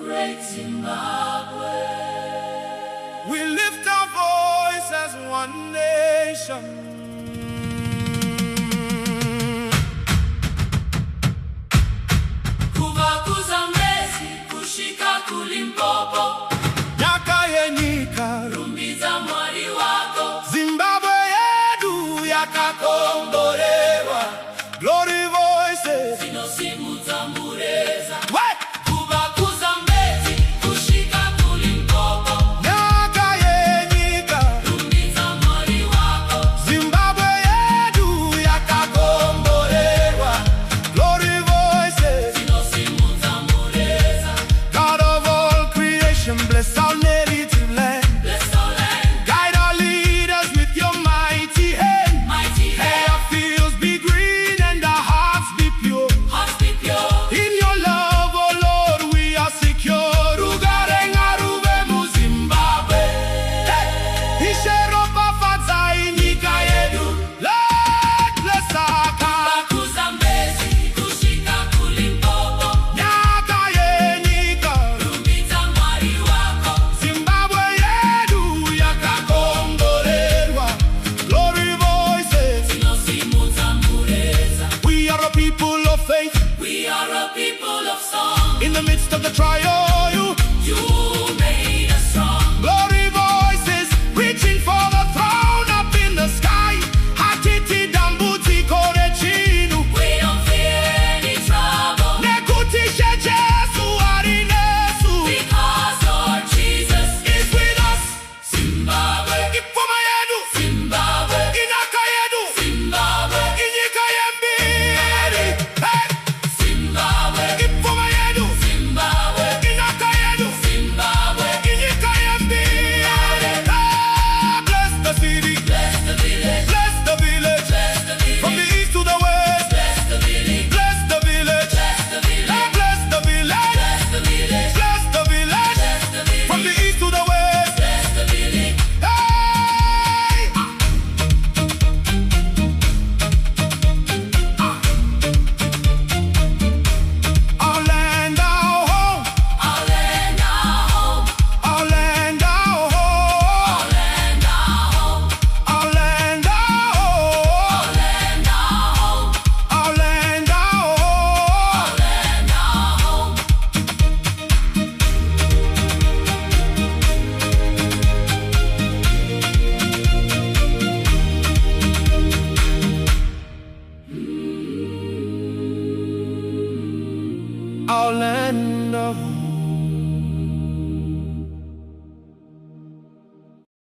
great Zimbabwe. We lift our voice as one nation. Kuva kuzambezi kushika kulimpopo. Nyaka Yenyika, rumbiza mwari wako. Zimbabwe yedu yakakombolewa. Glory voices Zimpraise. What? Kuva kuzambezi kushika kulimpopo. Nyaka Yenyika, rumbiza mwari wako. Zimbabwe yedu yakakombolewa. Glory voices Zimpraise. God of all creation, bless our native land. Bless our land. Guide our leaders with your mighty hand. Mighty May hand. our fields be green and our hearts be pure. Hearts be pure. In your love, oh Lord, we are secure. Rugarenga rube mu Zimbabwe. Ishero pafadzai nyika yedu. Lord, bless our Kuva God. kuzambezi kushika kulimpopo. Nyaka Yenyika, rumbiza mwari wako. Zimbabwe yedu yakakombolewa. Glory voices. Zimpraise. We are a people of faith. We are a people of song. In the midst of the trial, You made us strong. glory voices reaching for the throne up in the sky. Hatiti dambuti kore chinu. We don't fear any trouble. Nekutishe Jesu arinesu. Because Lord Jesus Is with us. Zimbabwe. Ifuma yedu. Zimbabwe. Inaka yedu. Zimbabwe. Inyika yembiri. Hey. Zimbabwe. Ifuma yedu. Zimbabwe. Inaka yedu. Zimbabwe. Inyika yembiri. Ah, bless the city. Bless the village. Bless the village. Bless the From the village. east to the west. Bless the village. Bless the village. Bless the village. Ah, bless the village. Bless the village. Bless the village. Bless the village. From the east to the west. Bless the village. Hey! Our land, our home. Our land, our home. Our land, our home. Our land, our home. Our land, our home. Our land, our home. Our land, our home. Our land, our home. Our land of